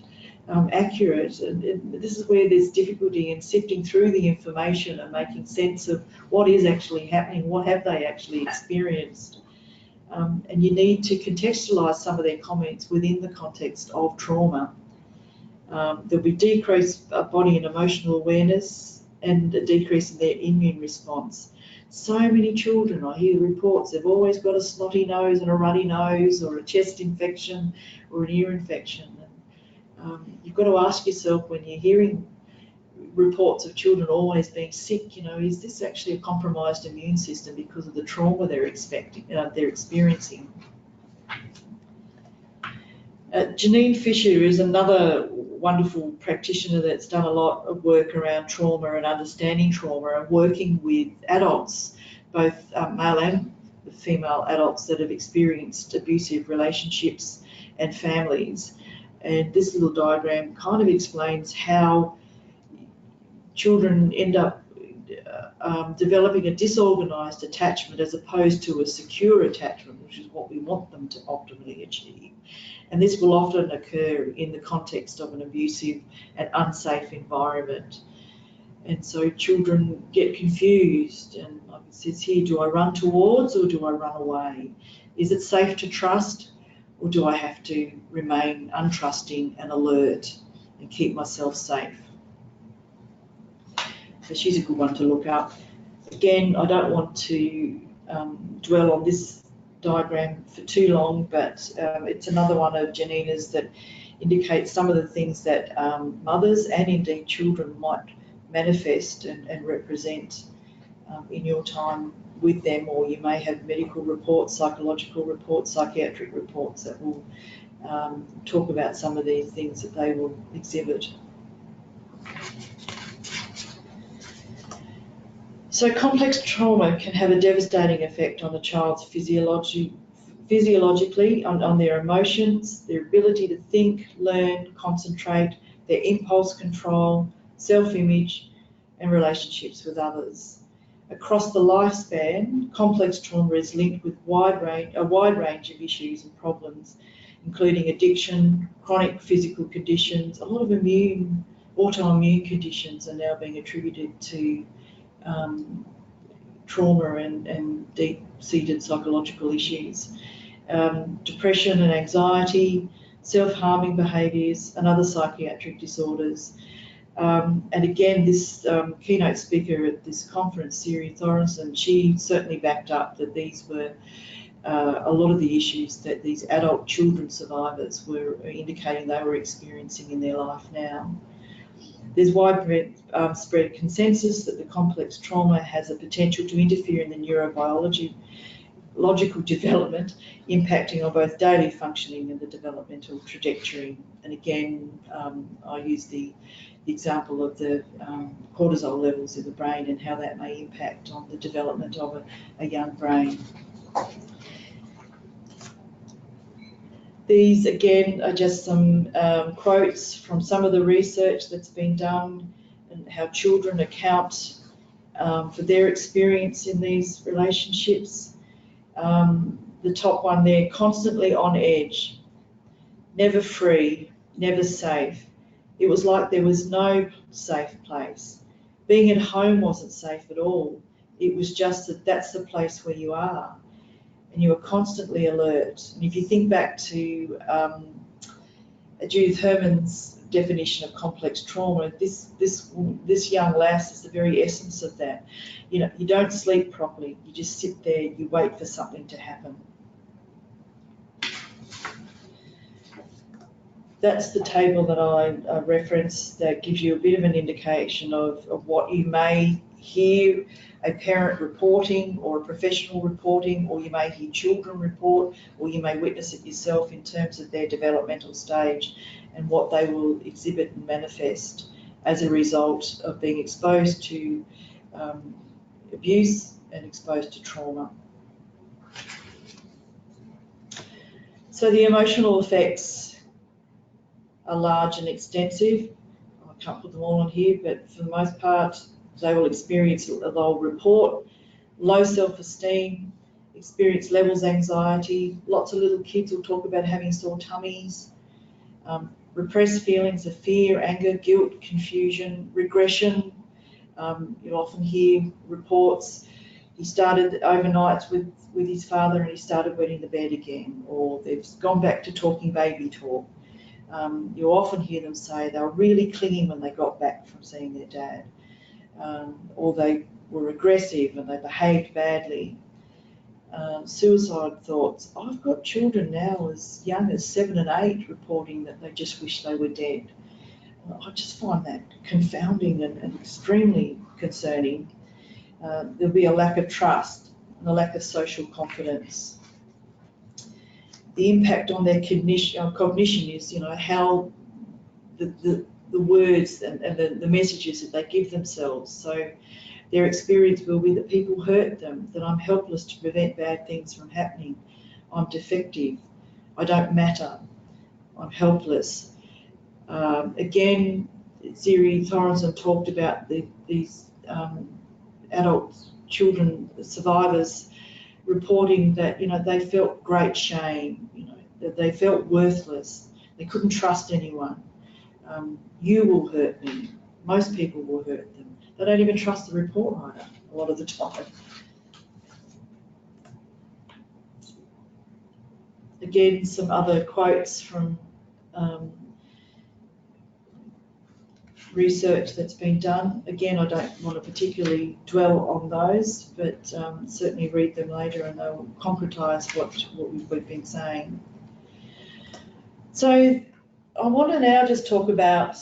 accurate. And this is where there's difficulty in sifting through the information and making sense of what is actually happening, what have they actually experienced. And you need to contextualise some of their comments within the context of trauma. There'll be decreased body and emotional awareness and a decrease in their immune response. So many children, I hear reports, they've always got a snotty nose and a runny nose or a chest infection or an ear infection. And, you've got to ask yourself when you're hearing reports of children always being sick, is this actually a compromised immune system because of the trauma they're experiencing? Janine Fisher is another wonderful practitioner that's done a lot of work around trauma and understanding trauma and working with adults, both male and female adults that have experienced abusive relationships and families. And this little diagram kind of explains how children end up developing a disorganised attachment as opposed to a secure attachment, which is what we want them to optimally achieve. And this will often occur in the context of an abusive and unsafe environment. And so children get confused, and like it says here, do I run towards or do I run away? Is it safe to trust, or do I have to remain untrusting and alert and keep myself safe? So she's a good one to look up. Again, I don't want to dwell on this diagram for too long, but it's another one of Janina's that indicates some of the things that mothers and indeed children might manifest and represent in your time with them, or you may have medical reports, psychological reports, psychiatric reports that will talk about some of these things that they will exhibit. So complex trauma can have a devastating effect on a child's physiology, physiologically, on their emotions, their ability to think, learn, concentrate, their impulse control, self-image, and relationships with others. Across the lifespan, complex trauma is linked with a wide range of issues and problems, including addiction, chronic physical conditions. A lot of autoimmune conditions are now being attributed to trauma and deep-seated psychological issues. Depression and anxiety, self-harming behaviours, and other psychiatric disorders. And again, this keynote speaker at this conference, Siri Thorenson, she certainly backed up that these were a lot of the issues that these adult children survivors were indicating they were experiencing in their life now. There's widespread consensus that the complex trauma has a potential to interfere in the neurobiological development, impacting on both daily functioning and the developmental trajectory. And again, I use the example of the cortisol levels in the brain and how that may impact on the development of a young brain. These, again, are just some quotes from some of the research that's been done and how children account for their experience in these relationships. The top one there, constantly on edge, never free, never safe. It was like there was no safe place. Being at home wasn't safe at all. It was just that that's the place where you are. And you are constantly alert. And if you think back to Judith Herman's definition of complex trauma, this young lass is the very essence of that. You know, you don't sleep properly. You just sit there. You wait for something to happen. That's the table that I referenced that gives you a bit of an indication of what you may hear a parent reporting or a professional reporting, or you may hear children report, or you may witness it yourself in terms of their developmental stage and what they will exhibit and manifest as a result of being exposed to abuse and exposed to trauma. So the emotional effects are large and extensive. I can't put them all on here, but for the most part, they will experience, they'll report low self-esteem, experience levels anxiety. Lots of little kids will talk about having sore tummies, repressed feelings of fear, anger, guilt, confusion, regression. You'll often hear reports, he started overnights with his father and he started wetting the bed again, or they've gone back to talking baby talk. You'll often hear them say they were really clinging when they got back from seeing their dad. Or they were aggressive and they behaved badly. Suicide thoughts. I've got children now as young as 7 and 8 reporting that they just wish they were dead. I just find that confounding and extremely concerning. There'll be a lack of trust and a lack of social confidence. The impact on their cognition is, you know, how the words and the messages that they give themselves. So their experience will be that people hurt them, that I'm helpless to prevent bad things from happening. I'm defective. I don't matter. I'm helpless. Again, Siri Thorenson talked about these adult children survivors reporting that, you know, they felt great shame, you know, that they felt worthless. They couldn't trust anyone. You will hurt me. Most people will hurt them. They don't even trust the report writer a lot of the time. Again, some other quotes from research that's been done. Again, I don't want to particularly dwell on those, but certainly read them later and they'll concretise what we've been saying. So I want to now just talk about,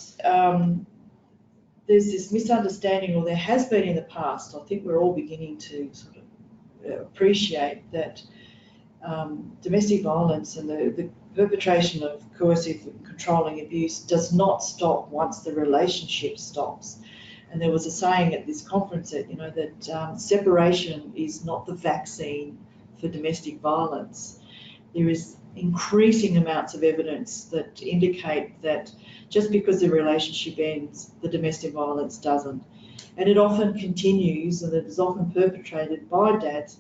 there's this misunderstanding, or there has been in the past, I think we're all beginning to sort of appreciate that domestic violence and the perpetration of coercive and controlling abuse does not stop once the relationship stops. And there was a saying at this conference that, you know, that separation is not the vaccine for domestic violence. there is increasing amounts of evidence that indicate that just because the relationship ends, the domestic violence doesn't. And it often continues, and it is often perpetrated by dads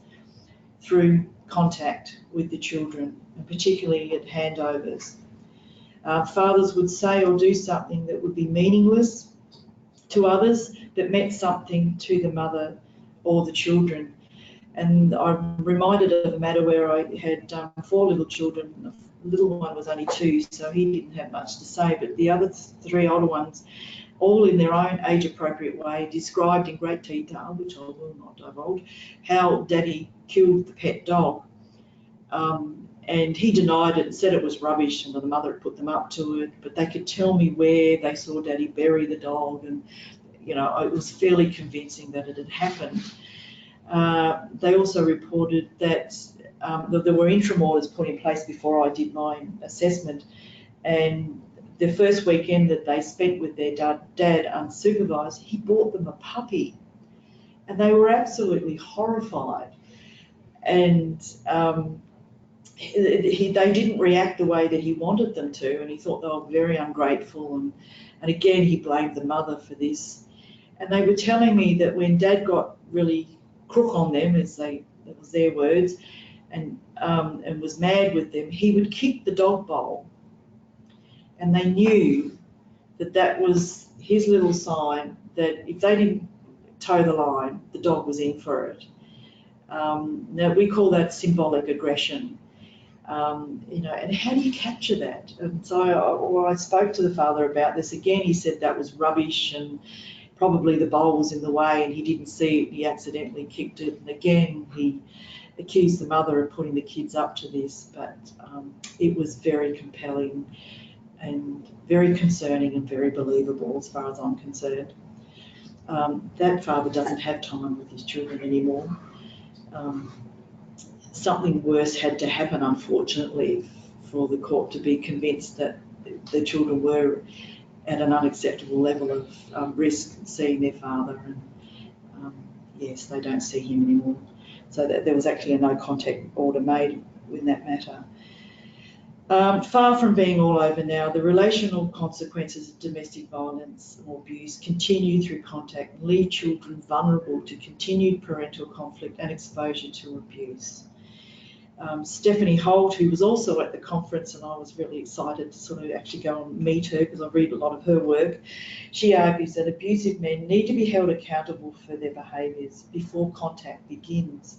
through contact with the children, and particularly at handovers. Fathers would say or do something that would be meaningless to others, but meant something to the mother or the children. And I'm reminded of a matter where I had 4 little children. The little one was only 2, so he didn't have much to say, but the other 3 older ones, all in their own age-appropriate way, described in great detail, which I will not divulge, how Daddy killed the pet dog. And he denied it and said it was rubbish and the mother had put them up to it, but they could tell me where they saw Daddy bury the dog, and it was fairly convincing that it had happened. They also reported that there were interim orders put in place before I did my assessment, and the first weekend that they spent with their dad unsupervised, he bought them a puppy, and they were absolutely horrified. And they didn't react the way that he wanted them to, and he thought they were very ungrateful, and again he blamed the mother for this. And they were telling me that when Dad got really crook on them, that was their words, and was mad with them, he would kick the dog bowl, and they knew that that was his little sign that if they didn't toe the line, the dog was in for it. Now we call that symbolic aggression. And how do you capture that? And so I spoke to the father about this again. He said that was rubbish, and probably the bowl was in the way and he didn't see it, he accidentally kicked it. And again, he accused the mother of putting the kids up to this, but it was very compelling and very concerning and very believable as far as I'm concerned. That father doesn't have time with his children anymore. Something worse had to happen, unfortunately, for the court to be convinced that the children were at an unacceptable level of risk seeing their father, and yes, they don't see him anymore. So that there was actually a no contact order made in that matter. Far from being all over now, the relational consequences of domestic violence or abuse continue through contact and leave children vulnerable to continued parental conflict and exposure to abuse. Stephanie Holt, who was also at the conference, and I was really excited to sort of actually go and meet her because I read a lot of her work, she argues that abusive men need to be held accountable for their behaviours before contact begins.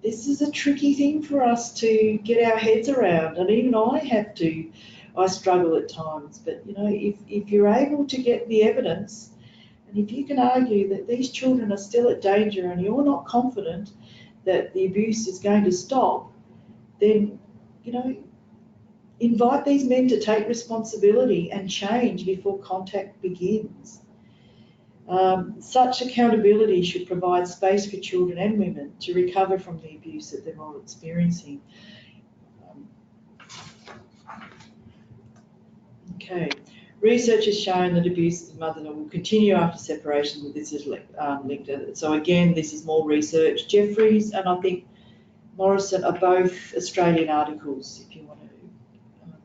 This is a tricky thing for us to get our heads around, and even I struggle at times, but if you're able to get the evidence, and if you can argue that these children are still at danger and you're not confident that the abuse is going to stop, then invite these men to take responsibility and change before contact begins. Such accountability should provide space for children and women to recover from the abuse that they're all experiencing. Okay. Research has shown that abuse of motherhood will continue after separation. This is linked to it. So again, this is more research. Jeffries and I think Morrison are both Australian articles, if you want to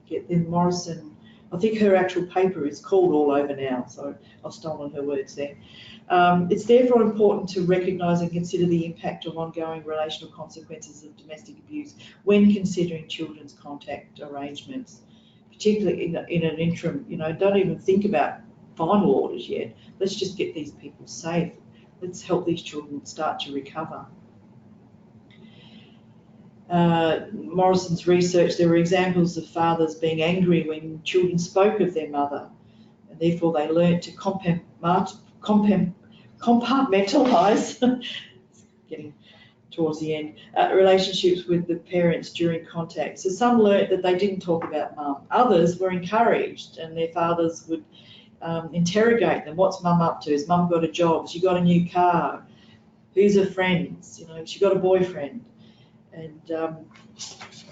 get them. Morrison, I think her actual paper is called All Over Now, so I've stolen her words there. It's therefore important to recognise and consider the impact of ongoing relational consequences of domestic abuse when considering children's contact arrangements, particularly in an interim. Don't even think about final orders yet. Let's just get these people safe. Let's help these children start to recover. Morrison's research, there were examples of fathers being angry when children spoke of their mother, and therefore they learnt to compartmentalise, getting towards the end, relationships with the parents during contact. So some learnt that they didn't talk about mum. Others were encouraged, and their fathers would interrogate them. What's mum up to? Has mum got a job? Has she got a new car? Who's her friends? Has she got a boyfriend? And I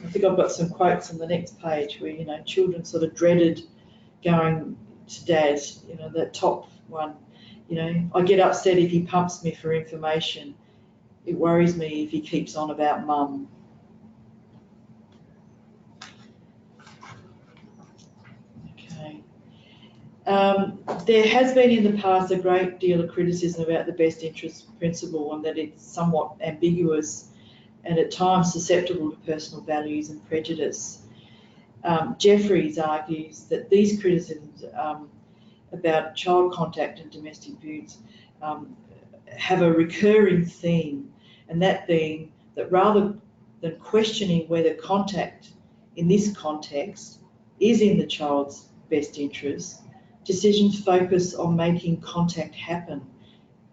think I've got some quotes on the next page where, children sort of dreaded going to dad, that top one. I get upset if he pumps me for information. It worries me if he keeps on about mum. There has been in the past a great deal of criticism about the best interest principle and that it's somewhat ambiguous and at times susceptible to personal values and prejudice. Jeffries argues that these criticisms about child contact and domestic abuse have a recurring theme, and that being that rather than questioning whether contact in this context is in the child's best interest, decisions focus on making contact happen.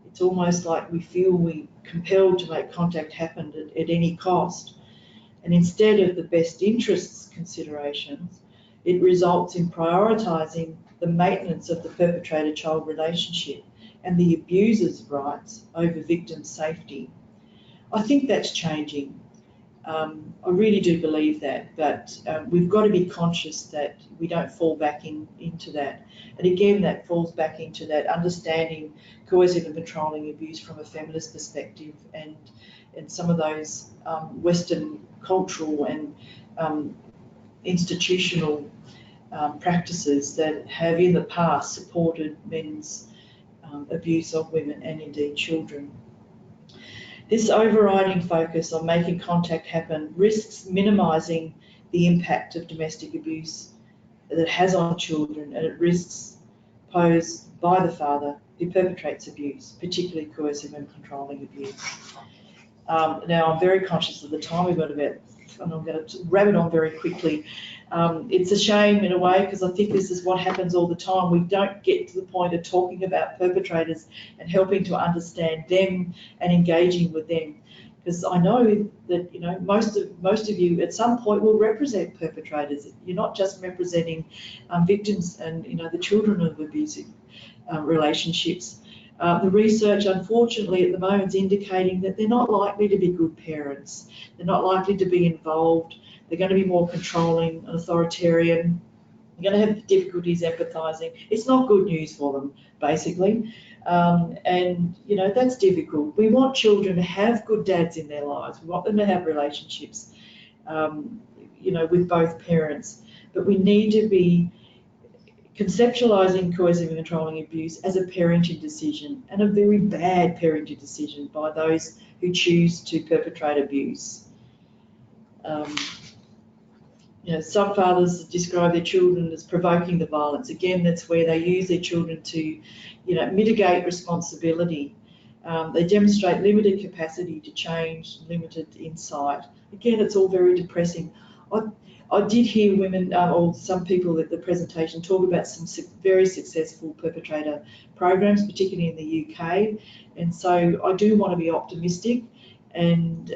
It's almost like we feel we're compelled to make contact happen at any cost. And instead of the best interests considerations, it results in prioritising the maintenance of the perpetrator-child relationship and the abuser's rights over victim safety. I think that's changing. I really do believe that, but we've got to be conscious that we don't fall back into that. And again, that falls back into that understanding coercive and controlling abuse from a feminist perspective and some of those Western cultural and institutional practices that have in the past supported men's abuse of women and indeed children. This overriding focus on making contact happen risks minimising the impact of domestic abuse that it has on children, and it risks posed by the father who perpetrates abuse, particularly coercive and controlling abuse. Now, I'm very conscious of the time we've got about, and I'm going to rabbit on very quickly. It's a shame in a way, because I think this is what happens all the time. We don't get to the point of talking about perpetrators and helping to understand them and engaging with them. Because I know that, you know, most of you at some point will represent perpetrators. You're not just representing victims and, you know, the children of abusive relationships. The research, unfortunately, at the moment is indicating that they're not likely to be good parents. They're not likely to be involved. They're going to be more controlling and authoritarian. They're going to have difficulties empathising. It's not good news for them, basically. And, you know, that's difficult. We want children to have good dads in their lives. We want them to have relationships, you know, with both parents. But we need to be conceptualising coercive and controlling abuse as a parenting decision, and a very bad parenting decision by those who choose to perpetrate abuse. You know, some fathers describe their children as provoking the violence. Again, that's where they use their children to, you know, mitigate responsibility. They demonstrate limited capacity to change, limited insight. Again, it's all very depressing. I did hear women, or some people at the presentation, talk about some very successful perpetrator programs, particularly in the UK. And so I do want to be optimistic and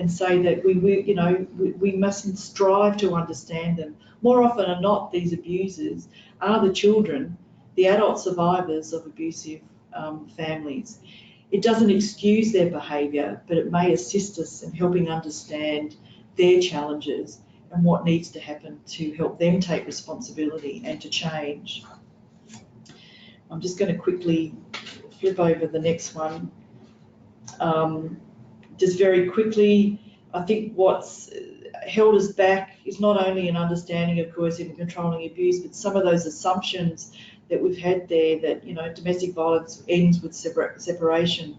say that we mustn't strive to understand them. More often than not, these abusers are the children, the adult survivors of abusive families. It doesn't excuse their behaviour, but it may assist us in helping understand their challenges and what needs to happen to help them take responsibility and to change. I'm just going to quickly flip over the next one. Just very quickly, I think what's held us back is not only an understanding of coercive and controlling abuse, but some of those assumptions that we've had there that, you know, domestic violence ends with separation.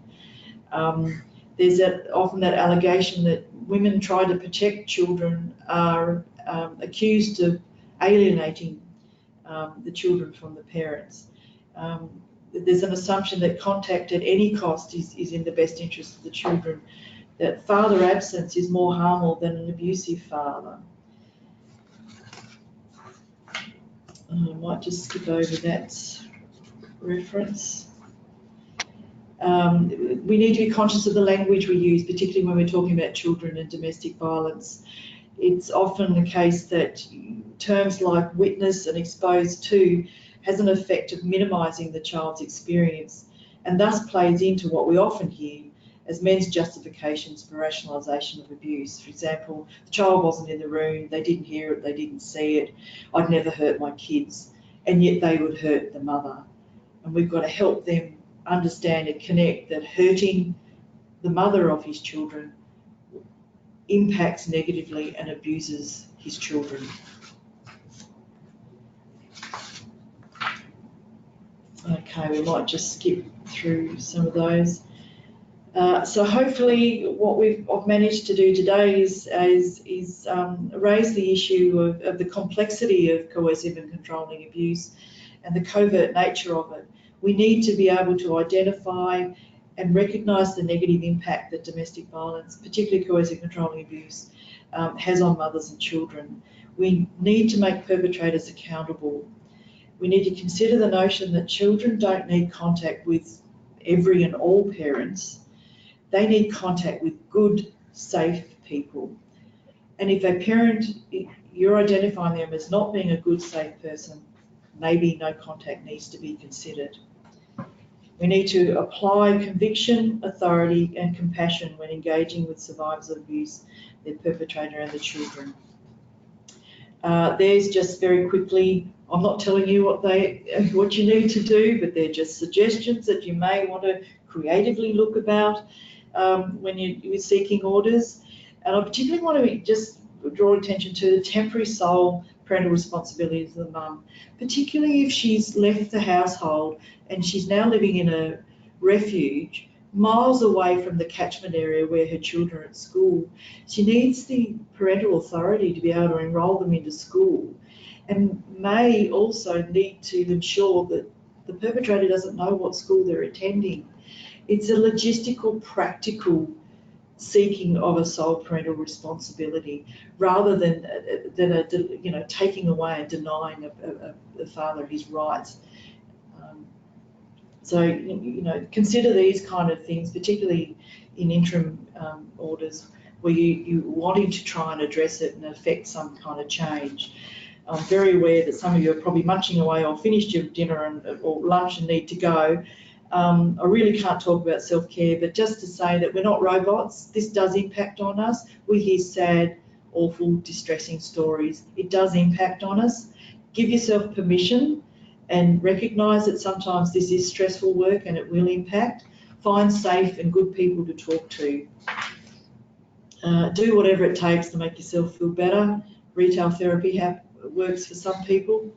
There's often that allegation that women trying to protect children are accused of alienating the children from the parents. There's an assumption that contact at any cost is in the best interest of the children, that father absence is more harmful than an abusive father. I might just skip over that reference. We need to be conscious of the language we use, particularly when we're talking about children and domestic violence. It's often the case that terms like witness and exposed to has an effect of minimising the child's experience, and thus plays into what we often hear as men's justifications for rationalisation of abuse. For example, the child wasn't in the room, they didn't hear it, they didn't see it, I'd never hurt my kids, and yet they would hurt the mother. And we've got to help them understand and connect that hurting the mother of his children impacts negatively and abuses his children. Okay, we might just skip through some of those. So hopefully what I've managed to do today is raise the issue of the complexity of coercive and controlling abuse and the covert nature of it. We need to be able to identify and recognise the negative impact that domestic violence, particularly coercive controlling abuse, has on mothers and children. We need to make perpetrators accountable. We need to consider the notion that children don't need contact with every and all parents. They need contact with good, safe people. And if a parent, you're identifying them as not being a good, safe person, maybe no contact needs to be considered. We need to apply conviction, authority and compassion when engaging with survivors of abuse, their perpetrator and the children. There's just very quickly, I'm not telling you what you need to do, but they're just suggestions that you may want to creatively look about when you're seeking orders. And I particularly want to just draw attention to the temporary sole parental responsibilities of the mum, particularly if she's left the household and she's now living in a refuge miles away from the catchment area where her children are at school. She needs the parental authority to be able to enrol them into school, and may also need to ensure that the perpetrator doesn't know what school they're attending. It's a logistical, practical seeking of a sole parental responsibility, rather than taking away and denying a father his rights. So consider these kind of things, particularly in interim orders where you're wanting to try and address it and affect some kind of change. I'm very aware that some of you are probably munching away or finished your dinner or lunch and need to go. I really can't talk about self-care, but just to say that we're not robots. This does impact on us. We hear sad, awful, distressing stories. It does impact on us. Give yourself permission and recognise that sometimes this is stressful work and it will impact. Find safe and good people to talk to. Do whatever it takes to make yourself feel better. Retail therapy works for some people.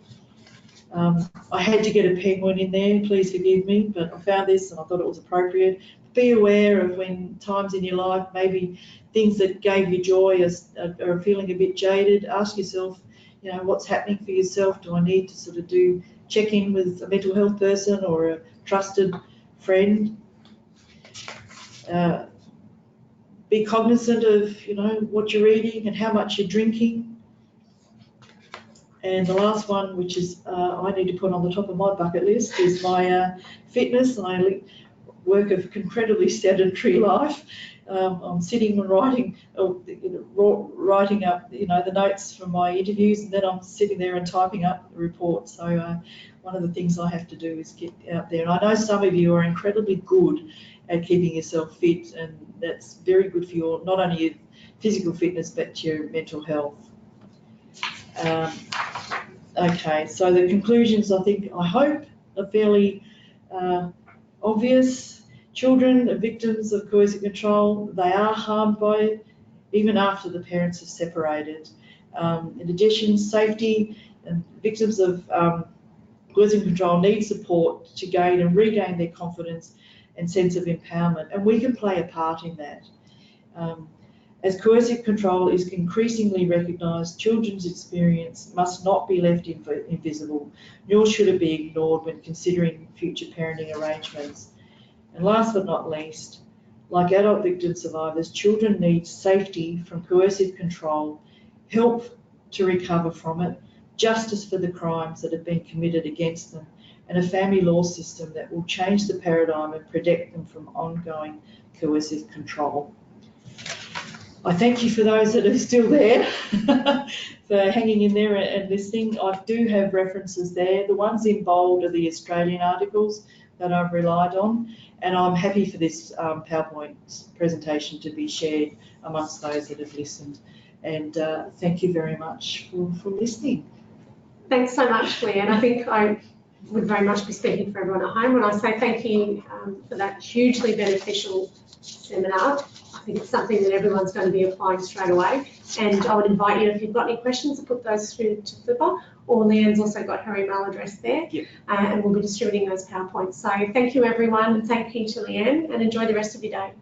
I had to get a penguin in there, please forgive me, but I found this and I thought it was appropriate. Be aware of when times in your life, maybe things that gave you joy are feeling a bit jaded. Ask yourself, what's happening for yourself? Do I need to sort of check in with a mental health person or a trusted friend? Be cognizant of, what you're eating and how much you're drinking. And the last one, which is I need to put on the top of my bucket list, is my fitness. I work an incredibly sedentary life. I'm sitting and writing up, the notes from my interviews, and then I'm sitting there and typing up the report. So one of the things I have to do is get out there. And I know some of you are incredibly good at keeping yourself fit, and that's very good for your not only your physical fitness but your mental health. Okay, so the conclusions, I hope, are fairly obvious. Children are victims of coercive control. They are harmed by it, even after the parents have separated. In addition, safety and victims of coercive control need support to gain and regain their confidence and sense of empowerment, and we can play a part in that. As coercive control is increasingly recognised, children's experience must not be left invisible, nor should it be ignored when considering future parenting arrangements. And last but not least, like adult victim survivors, children need safety from coercive control, help to recover from it, justice for the crimes that have been committed against them, and a family law system that will change the paradigm and protect them from ongoing coercive control. I thank you for those that are still there, for hanging in there and listening. I do have references there. The ones in bold are the Australian articles that I've relied on, and I'm happy for this PowerPoint presentation to be shared amongst those that have listened. And thank you very much for listening. Thanks so much, Leanne. I think would very much be speaking for everyone at home when I say thank you for that hugely beneficial seminar. I think it's something that everyone's going to be applying straight away. And I would invite you, if you've got any questions, to put those through to Flipper, or Leanne's also got her email address there. Yep. And we'll be distributing those PowerPoints. So thank you, everyone, and thank you to Leanne, and enjoy the rest of your day.